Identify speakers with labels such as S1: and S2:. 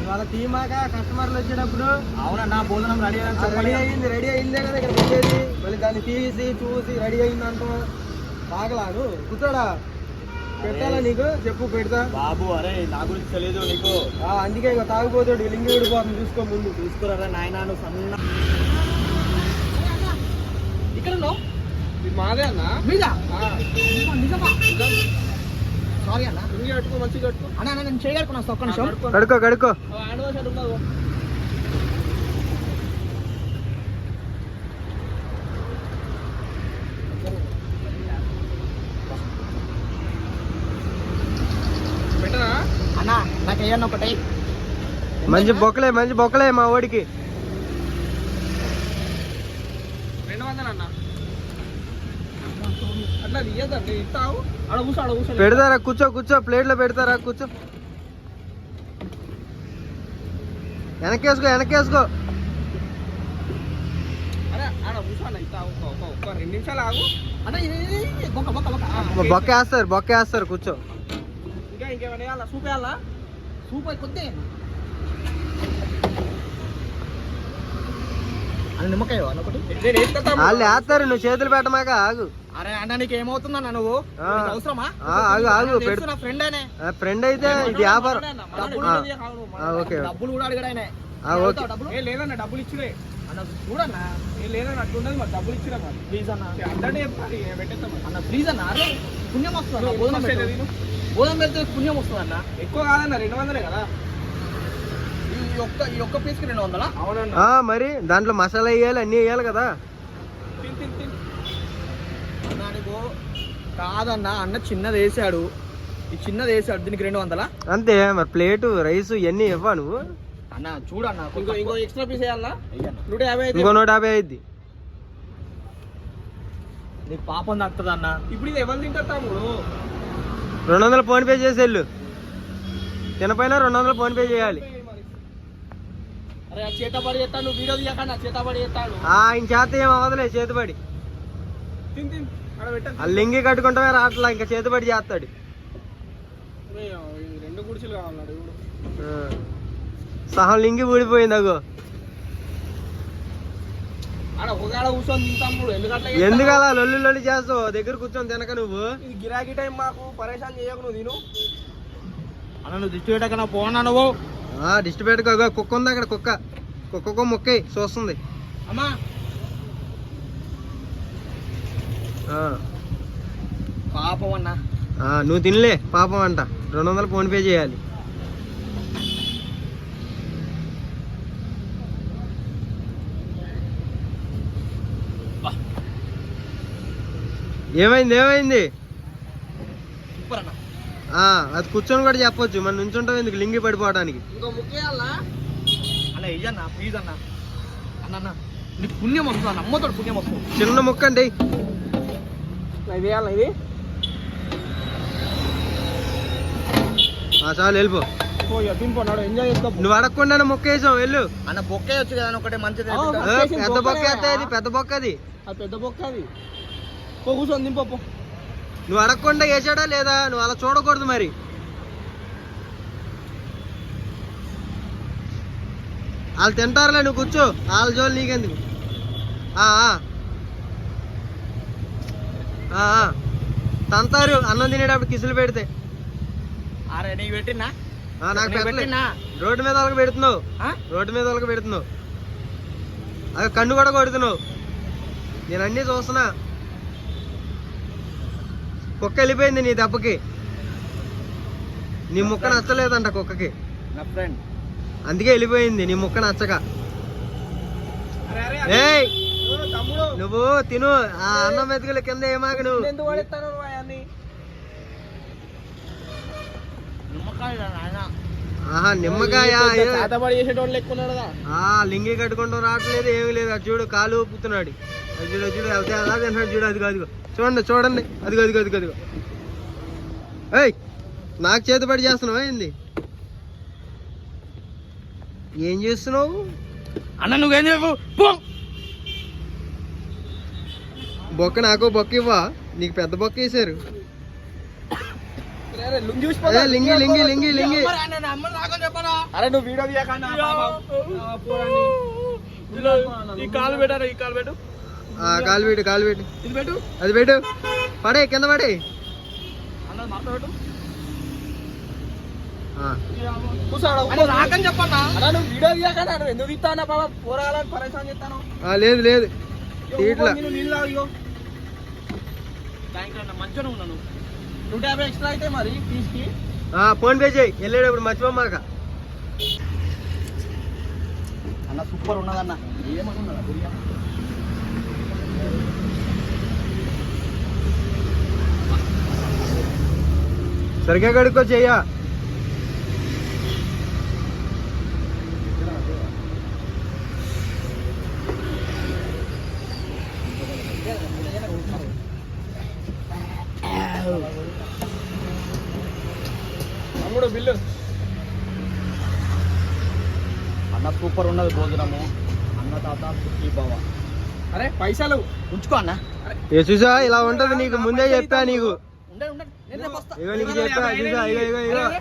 S1: వాళ్ళ తీమాక కస్టమర్లు వచ్చేటప్పుడు.
S2: అవునన్నా భోజనం రెడీ
S1: రెడీ అయిందే కదా ఇక్కడ పెట్టేది. మళ్ళీ దాన్ని తీసి చూసి రెడీ అయిందంట తాగలాను కూర్చోడా. పెట్టాలా నీకు చెప్పు పెడతా
S2: బాబు. అరే నా గురించి తెలియదు నీకు.
S1: అందుకే ఇక తాగిపోతాడు లింగి విడిపోతుంది. చూసుకో ముందు
S2: తీసుకురా నాయన. నువ్వు సన్న ఇక్కడ
S1: ఇది మాదే అన్న.
S2: సారీ అన్న.
S1: లింగి కట్టుకో మంచిగా కట్టుకో
S2: అన్న. నేను చేయగలుగుతున్నా ఒక్క నిమిషం.
S1: కడుకో కడుకో.
S2: అన్నా నాకు వేయన్న ఒకటి.
S1: మంచి బొక్కలే మా ఓడికి 200 అన్న. అట్లా తీయద్దండి ఇస్తావు. పెడతారా కూర్చో ప్లేట్లో పెడతారా కూర్చో. వెనకేసుకో అరే ఆడ కూర్చోండి ఇస్తావు. ఒక్క 2 నిమిషాలు ఆగు అన్న. బొక్క వేస్తారు కూర్చో. ఇంకేమైనా వేయాలా? సూప్ వేయాలా?
S2: సూప్ కొద్ది నిమ్మకాయ ఒకటి
S1: వాళ్ళు వేస్తారు. నువ్వు చేతులు పెట్టమాక ఆగు.
S2: అరే అన్న నీకు ఏమవుతుందన్న నువ్వు అవసరమా?
S1: ఆగు
S2: నా ఫ్రెండ్ అనే.
S1: ఫ్రెండ్ అయితే ఇది వ్యాపారం.
S2: డబ్బులు కూడా అడిగాడు.
S1: లేదన్న డబ్బులు ఇచ్చిరే
S2: అన్న. చూడన్నా
S1: లేదన్న అట్లుండదు మరి. డబ్బులు ఇచ్చిరా మరి.
S2: ప్లీజ్ అన్న.
S1: అందరినీ చెప్తాను పెట్టేస్తాం
S2: అన్న. ప్లీజ్ అన్న. అరే పుణ్యం వస్తుంది. భోజనం పెడితే పుణ్యం వస్తుంది అన్న.
S1: ఎక్కువ కాదన్న 200 కదా.
S2: ఈ ఒక్క పీస్కి 200?
S1: అవునన్నా. మరి దాంట్లో మసాలా వేయాలి, అన్ని వేయాలి కదా.
S2: కాదన్న. అన్న చిన్నది వేసాడు. ఈ చిన్నది వేసాడు. దీనికి 200
S1: అంతే మరి. ప్లేటు రైస్ ఇవన్నీ ఇవ్వా నువ్వు
S2: అన్న. చూడన్న ఇంకో ఎక్స్ట్రా పీస్ వేయాలా?
S1: 150. ఇంకో 150 అయింది.
S2: నీకు పాపం తగ్గుతుంది అన్న.
S1: ఇప్పుడు ఇది ఎవరు తింటారు తమ్ముడు? 200 ఫోన్ పే చేసి వెళ్ళు. తినపైన 200 ఫోన్ పే చేయాలి.
S2: అరే చేతబడి చేస్తాను. నువ్వు వీడియో తీయకన్నా. చేతబడి చేస్తాడు.
S1: ఆయన చేత ఏం అవ్వదులే. చేతిబడి లింగి కట్టుకుంటామే రావట్లా. ఇంకా చేతిబడి చేస్తాడు. 2 గుడిసెలు కావాలన్నాడు. సహం లింగి ఊడిపోయింది. అగో ఎందుకు అలా లొల్లి చేస్తావు? దగ్గర కూర్చొని తినక నువ్వు. గిరాకీ టైం మాకు పరేషాన్ చేయకు. నువ్వు తిను
S2: అన్న. నువ్వు దిష్టి పెట్టకన్నా పోనా నువ్వు.
S1: దిష్టి పెట్టుకో. కుక్క ఉంది అక్కడ. కుక్క మొక్కే చూస్తుంది
S2: అమ్మా. పాపం అన్న.
S1: నువ్వు తినలే పాపం అంట. 200 ఫోన్ పే చేయాలి. ఏమైంది?
S2: సూపర్ అన్న.
S1: అది కూర్చొని కూడా చెప్పొచ్చు. మన నుంచుంటాం ఎందుకు లింగి పడిపోవడానికి.
S2: ఇంకో ముఖ్యాలన్నా అన్న. ఇయ్యన్నా ప్లీజ్ అన్న. అన్న నీకు పుణ్యం వస్తుంది అన్న. అమ్మతోడు పుణ్యం వస్తుంది.
S1: చిన్న ముక్క అండి. ఇది చాలు వెళ్ళిపో. ఎంజాయ్ చేసుకో. నువ్వు అడగకుండా మొక్క వేసావు. వెళ్ళు
S2: అన్న. బొక్క వచ్చు కదా ఒకటి మంచిది.
S1: పెద్ద బొక్క అది. పెద్ద బొక్క అది. కూర్చొని దింపో. నువ్వు అడగకుండా వేసాడా లేదా? నువ్వు అలా చూడకూడదు మరి. వాళ్ళు తింటారులే. నువ్వు కూర్చో. వాళ్ళ జోలు నీకెందుకు? తంతారు అన్నం తినేటప్పుడు కిసులు పెడితే.
S2: అరే నీకు పెట్టినా?
S1: నాకు పెట్టినా. రోడ్డు మీద వాళ్ళకి పెడుతున్నావు. అది కన్ను కూడా కొడుతున్నావు. నేను అన్నీ చూస్తున్నా. కుక్క వెళ్ళిపోయింది నీ దెబ్బకి. నీ ముక్క నచ్చలేదంట కుక్కకి.
S2: నా ఫ్రెండ్
S1: అందుకే వెళ్ళిపోయింది నీ ముక్క నచ్చక. ఏయ్ నువ్వు తిను. ఆ అన్నం మెతుకుల కింద ఏమాక నువ్వు. నిమ్మకాయ లింగి కట్టుకుంటూ రావట్లేదు. ఏమి లేదు. అది చూడు కాలు ఊపుతున్నాడు. చూడు అలా తింటాడు. చూడు అదిగో చూడండి అదిగో. ఏయ్ నాకు చేతిపడి చేస్తున్నావు ఏంది? ఏం చేస్తున్నావు
S2: అన్న? నువ్వేం చెప్పు.
S1: బొక్క నాకు బొక్క ఇవ్వా? నీకు పెద్ద బొక్క వేసారు. అదే లింగి లింగి లింగి లింగి
S2: అరే నువ్వు వీడియో తీయకన్నా ఈ కాలు పెట్టారు ఈ కాలు పెట్టు
S1: కాలు పెట్టు కాలు పెట్టు
S2: ఇది పెట్టు
S1: అది పెట్టు పడే కింద పడే
S2: అన్నది మాట్లాడు రాకని చెప్పన్నా అలా నువ్వు వీడియో తీయకన్నా ఎందుకు తీస్తానా బాబా పోరాలని పరేషాన్ చేస్తాను
S1: లేదు లేదు తీట్లా
S2: నీళ్ళు తాగియో థ్యాంక్ అన్న మంచిగా ఉన్నాను 150 ఎక్స్ట్రా అయితే మరి ఫీజ్కి
S1: ఫోన్ పే చేయి వెళ్ళేటప్పుడు మర్చిపోమాక
S2: అన్న సూపర్ ఉన్నదన్న ఏమనున్నదా బిర్యానీ
S1: సరిగ్గా కడుక్కో చెయ్యా
S2: తమ్ముడు బిల్లు అన్న సూపర్ ఉన్నది భోజనము అన్న తాత సుఖీ బావ అరే పైసలు ఉంచుకో అన్న
S1: చూసా ఇలా ఉంటది నీకు ముందే చెప్పా నీకు
S2: ఉండే ఉండే నేను రేపు వస్తా
S1: ఇగో నీకు చెప్పా చూసా ఇగో ఇగో ఇగో